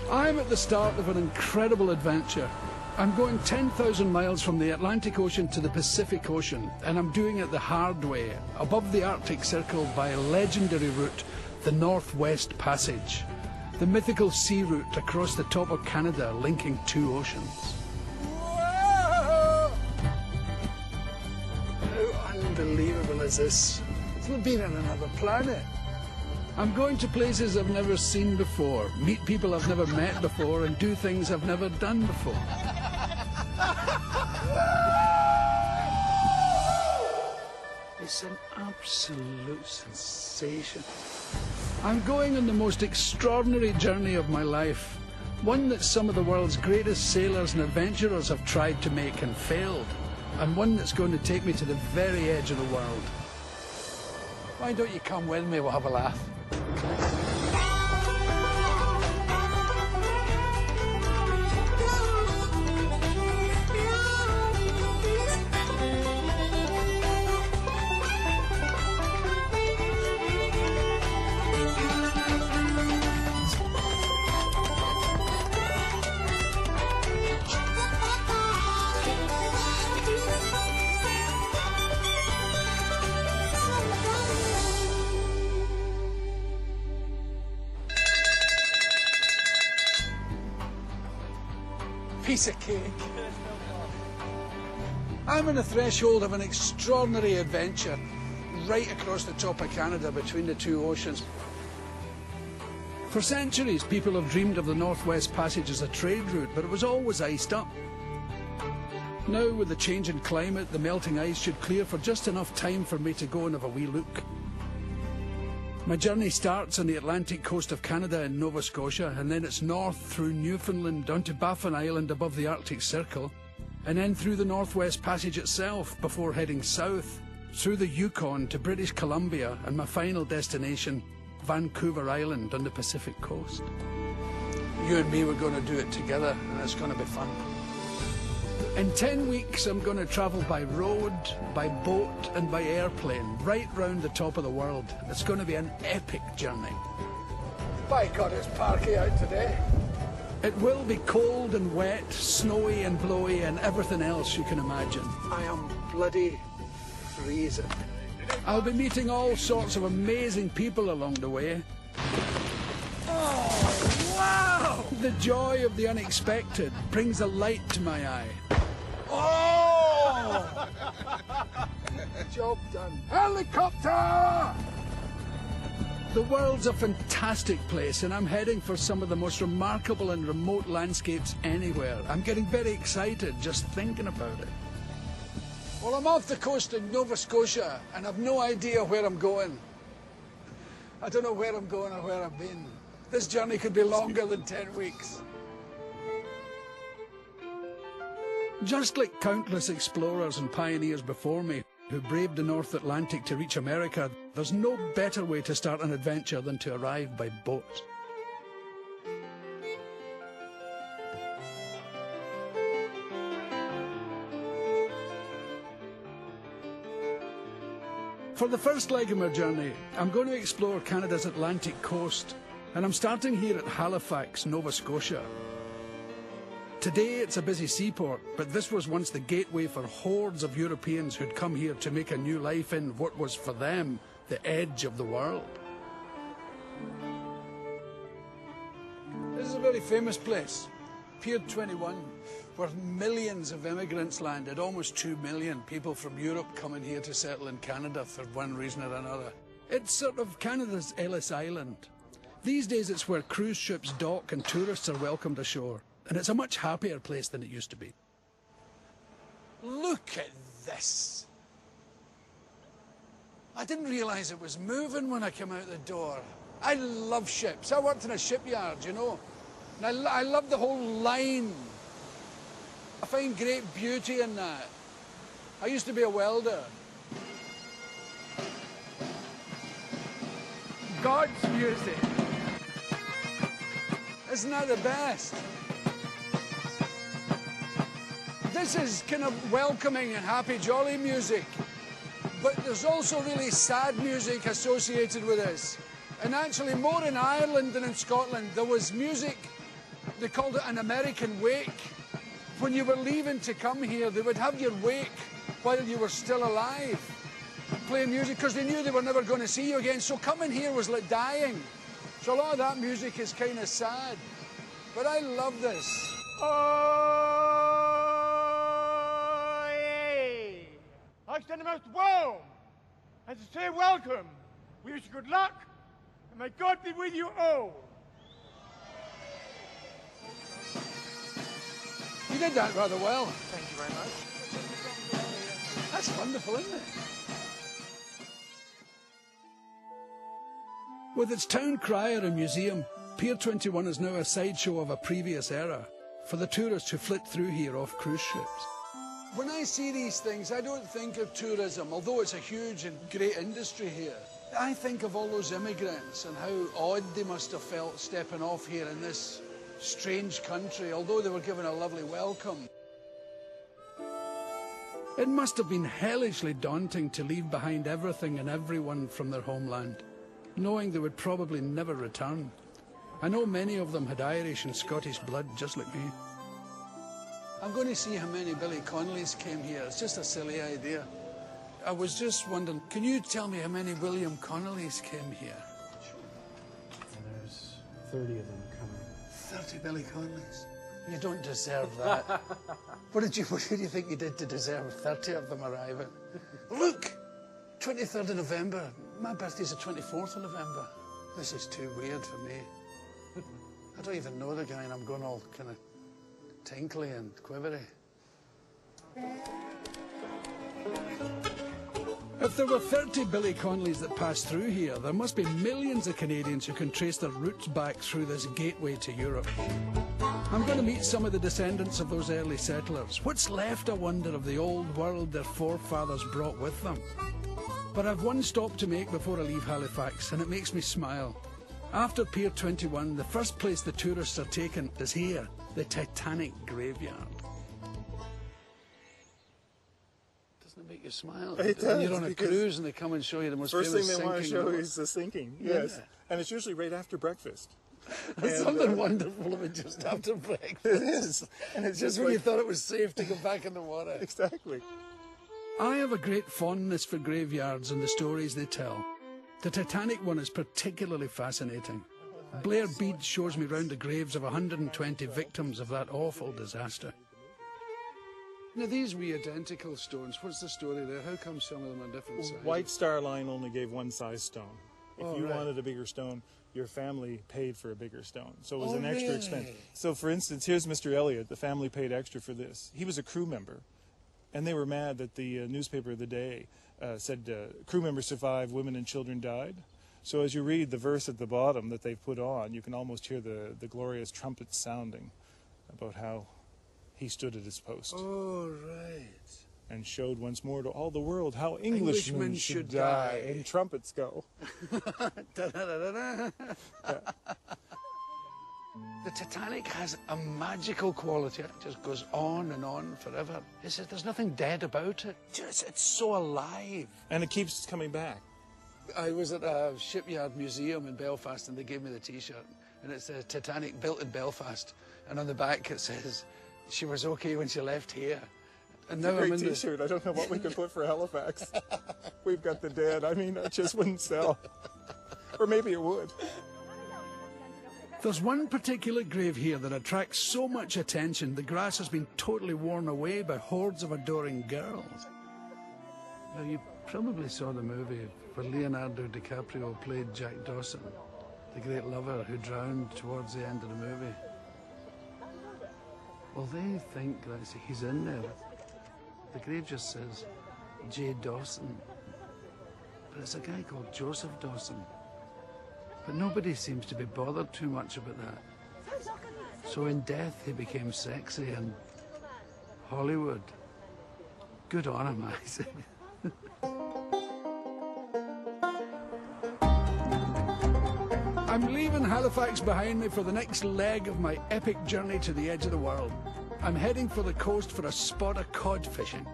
I'm at the start of an incredible adventure. I'm going 10,000 miles from the Atlantic Ocean to the Pacific Ocean, and I'm doing it the hard way, above the Arctic Circle by a legendary route, the Northwest Passage, the mythical sea route across the top of Canada linking two oceans. Whoa! How unbelievable is this? It's like being on another planet. I'm going to places I've never seen before, meet people I've never met before, and do things I've never done before. It's an absolute sensation. I'm going on the most extraordinary journey of my life, one that some of the world's greatest sailors and adventurers have tried to make and failed, and one that's going to take me to the very edge of the world. Why don't you come with me, we'll have a laugh. Piece of cake. I'm on the threshold of an extraordinary adventure, right across the top of Canada between the two oceans. For centuries, people have dreamed of the Northwest Passage as a trade route, but it was always iced up. Now, with the change in climate, the melting ice should clear for just enough time for me to go and have a wee look. My journey starts on the Atlantic coast of Canada in Nova Scotia, and then it's north through Newfoundland down to Baffin Island above the Arctic Circle, and then through the Northwest Passage itself before heading south, through the Yukon to British Columbia and my final destination, Vancouver Island on the Pacific coast. You and me, we're going to do it together, and it's going to be fun. In 10 weeks, I'm going to travel by road, by boat and by airplane, right round the top of the world. It's going to be an epic journey. By God, it's parky out today. It will be cold and wet, snowy and blowy and everything else you can imagine. I am bloody freezing. I'll be meeting all sorts of amazing people along the way. Oh, wow! The joy of the unexpected brings a light to my eye. Oh! Job done. Helicopter! The world's a fantastic place, and I'm heading for some of the most remarkable and remote landscapes anywhere. I'm getting very excited just thinking about it. Well, I'm off the coast in Nova Scotia, and I've no idea where I'm going. I don't know where I'm going or where I've been. This journey could be longer than 10 weeks. Just like countless explorers and pioneers before me who braved the North Atlantic to reach America, there's no better way to start an adventure than to arrive by boat. For the first leg of my journey, I'm going to explore Canada's Atlantic coast, and I'm starting here at Halifax, Nova Scotia. Today it's a busy seaport, but this was once the gateway for hordes of Europeans who'd come here to make a new life in what was for them the edge of the world. This is a very famous place, Pier 21, where millions of immigrants landed, almost 2 million people from Europe coming here to settle in Canada for one reason or another. It's sort of Canada's Ellis Island. These days it's where cruise ships dock and tourists are welcomed ashore. And it's a much happier place than it used to be. Look at this. I didn't realise it was moving when I came out the door. I love ships. I worked in a shipyard, you know. And I love the whole line. I find great beauty in that. I used to be a welder. God's music. Isn't that the best? This is kind of welcoming and happy, jolly music, but there's also really sad music associated with this. And actually, more in Ireland than in Scotland, there was music They called it an American wake. When you were leaving to come here, they would have your wake while you were still alive, playing music, because they knew they were never going to see you again. So coming here was like dying. So a lot of that music is kind of sad. But I love this. Oh, yeah. I extend the most warm and sincere welcome. We wish you good luck, and may God be with you all. You did that rather well. Thank you very much. That's wonderful, isn't it? With its town crier and museum, Pier 21 is now a sideshow of a previous era for the tourists who flit through here off cruise ships. When I see these things, I don't think of tourism, although it's a huge and great industry here. I think of all those immigrants and how odd they must have felt stepping off here in this strange country, although they were given a lovely welcome. It must have been hellishly daunting to leave behind everything and everyone from their homeland, knowing they would probably never return. I know many of them had Irish and Scottish blood, just like me. I'm going to see how many Billy Connollys came here. It's just a silly idea. I was just wondering, can you tell me how many William Connollys came here? There's 30 of them coming. 30 Billy Connollys? You don't deserve that. What do you think you did to deserve 30 of them arriving? Look! 23rd of November. My birthday's the 24th of November. This is too weird for me. I don't even know the guy and I'm going all kind of tinkly and quivery. If there were 30 Billy Connollys that passed through here, there must be millions of Canadians who can trace their roots back through this gateway to Europe. I'm going to meet some of the descendants of those early settlers. What's left, I wonder, of the old world their forefathers brought with them? But I've one stop to make before I leave Halifax, and it makes me smile. After Pier 21, the first place the tourists are taken is here, the Titanic graveyard. Doesn't it make you smile? It does. You're on a cruise and they come and show you the most famous First sinking. thing they want to show is the sinking, yes. Yeah. And it's usually right after breakfast. There's something wonderful of it just after breakfast. It is. And it's Just when you thought it was safe to go back in the water. Exactly. I have a great fondness for graveyards and the stories they tell. The Titanic one is particularly fascinating. Blair Bede shows me round the graves of 120 victims of that awful disaster. Now these wee identical stones, what's the story there? How come some of them are different sizes? White Star Line only gave one size stone. If you wanted a bigger stone, your family paid for a bigger stone. So it was an extra expense. So for instance, here's Mr. Elliot. The family paid extra for this. He was a crew member. And they were mad that the newspaper of the day said crew members survived, women and children died. So as you read the verse at the bottom that they've put on, you can almost hear the glorious trumpets sounding about how he stood at his post. Oh, right. And showed once more to all the world how Englishmen should die. And trumpets go. The Titanic has a magical quality. It just goes on and on forever. There's nothing dead about it. It's so alive. And it keeps coming back. I was at a shipyard museum in Belfast and they gave me the T-shirt. And it says Titanic built in Belfast. And on the back it says, she was okay when she left here. And now Great I'm in T-shirt. I don't know what we could put for Halifax. We've got the dead. I mean, it just wouldn't sell. Or maybe it would. There's one particular grave here that attracts so much attention, the grass has been totally worn away by hordes of adoring girls. Now, you probably saw the movie where Leonardo DiCaprio played Jack Dawson, the great lover who drowned towards the end of the movie. Well, they think that he's in there. The grave just says J. Dawson, but it's a guy called Joseph Dawson. But nobody seems to be bothered too much about that. So in death he became sexy and Hollywood. Good on him, I say. I'm leaving Halifax behind me for the next leg of my epic journey to the edge of the world. I'm heading for the coast for a spot of cod fishing.